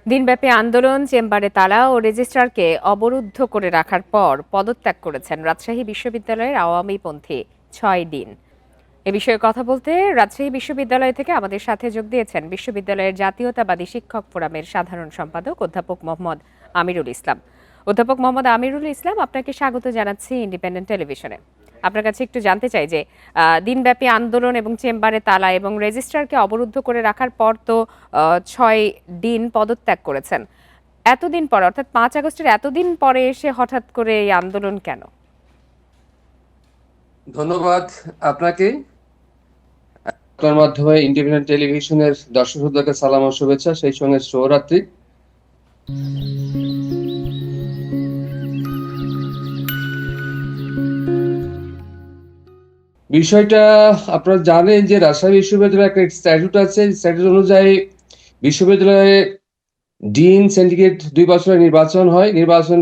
দিনব্যাপী আন্দোলন, চেম্বারে তালা ও রেজিস্ট্রারকে অবরুদ্ধ করে রাখার পর পদত্যাগ করেছেন রাজশাহী বিশ্ববিদ্যালয়ের আওয়ামীপন্থী ৬ ডিন। এ বিষয়ে কথা বলতে রাজশাহী বিশ্ববিদ্যালয় থেকে আমাদের সাথে যোগ দিয়েছেন বিশ্ববিদ্যালয়ের জাতীয়তাবাদী শিক্ষক ফোরামের সাধারণ সম্পাদক অধ্যাপক মোহাম্মদ আমিরুল ইসলাম। অধ্যাপক মোহাম্মদ আমিরুল ইসলাম, আপনাকে স্বাগত জানাচ্ছি ইন্ডিপেন্ডেন্ট টেলিভিশনে। আপনার কাছে একটু জানতে চাই যে দিনব্যাপী আন্দোলন এবং চেম্বারে তালা এবং রেজিস্ট্রারকে অবরুদ্ধ করে রাখার পর তো ৬ ডিন পদত্যাগ করেছেন। এতদিন পরে, অর্থাৎ ৫ আগস্টের এতদিন পরে এসে হঠাৎ করে এই আন্দোলন কেন? ধন্যবাদ আপনাকে। আপনার মাধ্যমে ইন্ডিপেন্ডেন্ট টেলিভিশনের দর্শক শ্রোতাকে সালাম ও শুভেচ্ছা, সেই সঙ্গে শুভরাত্রি। বিষয়টা আপনারা জানেন যে রাজশাহী বিশ্ববিদ্যালয়ের একটা স্ট্যাটুট আছে। স্ট্যাটুট অনুযায়ী বিশ্ববিদ্যালয়ে ডিন সিন্ডিকেট ২ বছরের নির্বাচন হয়।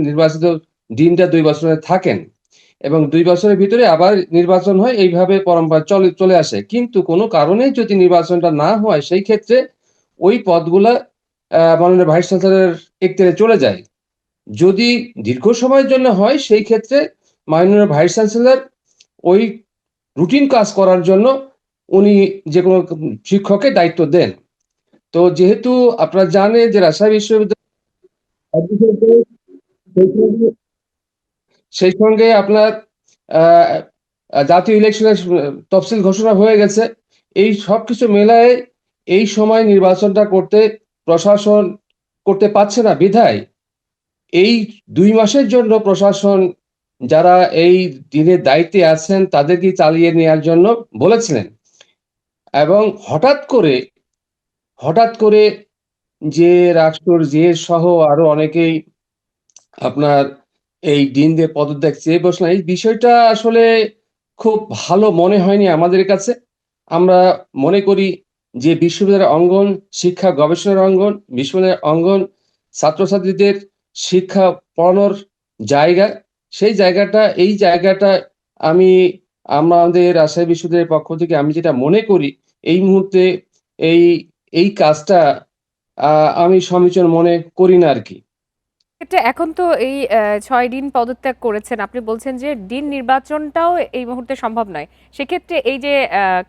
নির্বাচিত ডিনটা ২ বছরে থাকেন এবং ২ বছরের ভিতরে আবার নির্বাচন হয়। এইভাবে পরম্পরা চলে আসে। কিন্তু কোনো কারণে যদি নির্বাচনটা না হয়, সেই ক্ষেত্রে ওই পদগুলা মাননীয় ভাইস চ্যান্সেলরের এখতিয়ারে চলে যায়। যদি দীর্ঘ সময়ের জন্য হয়, সেই ক্ষেত্রে মাননীয় ভাইস চ্যান্সেলর ওই রুটিন কাজ করার জন্য উনি যেকোনো শিক্ষককে দায়িত্ব দেন। তো যেহেতু আপনারা জানেন যে রাজশাহী বিশ্ববিদ্যালয় সেই সঙ্গে আপনার জাতীয় ইলেকশনের তফসিল ঘোষণা হয়ে গেছে। এই সবকিছু মেলায় এই সময় নির্বাচনটা প্রশাসন করতে পারছে না বিধায় এই ২ মাসের জন্য প্রশাসন যারা এই দিনের দায়িত্বে আছেন তাদেরকে চালিয়ে নেওয়ার জন্য বলেছিলেন। এবং হঠাৎ করে যে রাষ্ট্র যে সহ আরো অনেকেই আপনার এই দিন দিয়ে পদত্যাগ চেয়ে বসলেন। এই বিষয়টা আসলে খুব ভালো মনে হয়নি আমাদের কাছে। আমরা মনে করি যে বিশ্ববিদ্যালয়ের অঙ্গন শিক্ষা গবেষণার অঙ্গন, বিশ্ববিদ্যালয়ের অঙ্গন ছাত্রছাত্রীদের শিক্ষা পড়ানোর জায়গা। এই জায়গাটা আমি আমাদের রাজশাহী বিশ্ববিদ্যালয়ের পক্ষ থেকে আমি যেটা মনে করি, এই মুহূর্তে এই এই কাজটা আমি সমীচীন মনে করি না আরকি। এটা এখন তো এই ৬ ডিন পদত্যাগ করেছেন। আপনি বলছেন যে ডিন নির্বাচনটাও এই মুহূর্তে সম্ভব নয়। সেক্ষেত্রে এই যে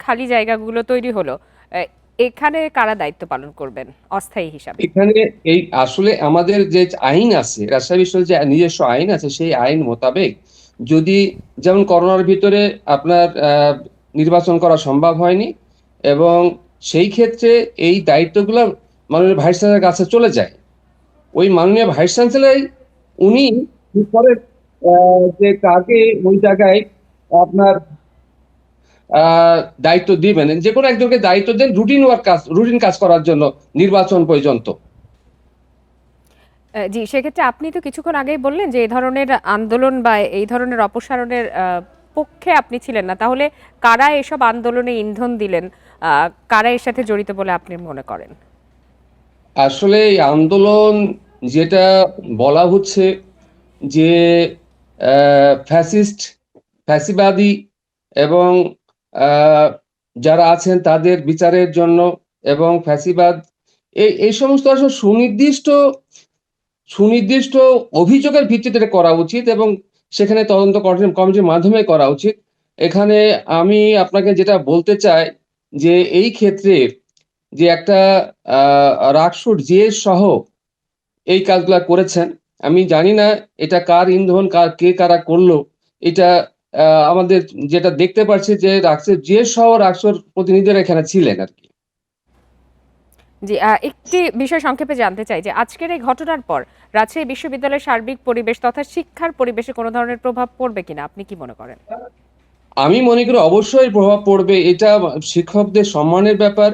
খালি জায়গাগুলো তৈরি হলো, আ এখানে কারা দায়িত্ব পালন করবেন অস্থায়ী হিসাবে? এখানে এই আসলে আমাদের যে আইন আছে, রাজশাহী বিশ্ববিদ্যালয়ের যে নিজস্ব আইন আছে, সেই আইন মোতাবেক যদি যেমন করোনার ভিতরে আপনার নির্বাচন করা সম্ভব হয়নি এবং সেই ক্ষেত্রে এই দায়িত্বগুলো মাননীয় ভাইস চ্যান্সেলরের কাছে চলে যায়। ওই মাননীয় ভাইস চ্যান্সেলর উনি ঠিক করেন যে কাকে ওই জায়গায় আপনার দায়িত্ব দিবেন। যেকোনো একজনকে দায়িত্ব দেন রুটিন কাজ করার জন্য নির্বাচন পর্যন্ত। জি, সেক্ষেত্রে আপনি তো কিছুক্ষণ আগেই বললেন যে এই ধরনের আন্দোলন বা এই ধরনের অপসারণের পক্ষে আপনি ছিলেন না। তাহলে কারা এসব আন্দোলনে ইন্ধন দিলেন? আ কারা এর সাথে জড়িত বলে আপনি মনে করেন? আসলে এই আন্দোলন যেটা বলা হচ্ছে যে ফ্যাসিস্ট, ফ্যাসিবাদী এবং যারা আছেন তাদের বিচারের জন্য এবং ফ্যাসিবাদ এই সমস্ত আসলে সুনির্দিষ্ট অভিযোগের ভিত্তিতে এটা করা উচিত এবং সেখানে তদন্ত কমিটির মাধ্যমে করা উচিত। এখানে আমি আপনাকে যেটা বলতে চাই যে এই ক্ষেত্রে যে একটা আ রাকসুর জিএস সহ এই কাজগুলা করেছেন। আমি জানি না এটা কার ইন্ধন, কারা করলো। এটা আমাদের যেটা দেখতে পাচ্ছি যে রাক্সের জিএস সহ রাকসুর প্রতিনিধিরা এখানে ছিলেন আরকি। জি, একটি বিষয় সংক্ষেপে জানতে চাই যে আজকের এই ঘটনার পর রাজশাহী বিশ্ববিদ্যালয়ের সার্বিক পরিবেশ তথা শিক্ষার পরিবেশে কোনো ধরনের প্রভাব পড়বে কিনা আপনি কি মনে করেন? আমি মনে করি অবশ্যই প্রভাব পড়বে। এটা শিক্ষকদের সম্মানের ব্যাপার।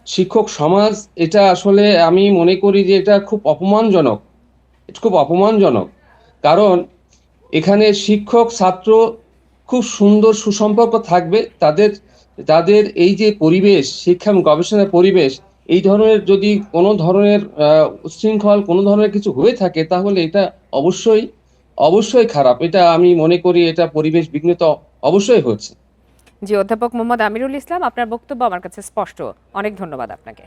শিক্ষক সমাজ এটা আসলে আমি মনে করি যে এটা খুব অপমানজনক। এটা খুব অপমানজনক। কারণ এখানে শিক্ষক ছাত্র খুব সুন্দর সুসম্পর্ক থাকবে। তাদের তাদের এই যে পরিবেশ, শিক্ষা এবং গবেষণার পরিবেশ, এই ধরনের যদি কোনো ধরনের উচ্ছৃঙ্খল কোনো ধরনের কিছু হয়ে থাকে তাহলে এটা অবশ্যই খারাপ। এটা আমি মনে করি এটা পরিবেশ বিঘ্নিত অবশ্যই হচ্ছে। জি, অধ্যাপক মোহাম্মদ আমিরুল ইসলাম, আপনার বক্তব্য আমার কাছে স্পষ্ট। অনেক ধন্যবাদ আপনাকে।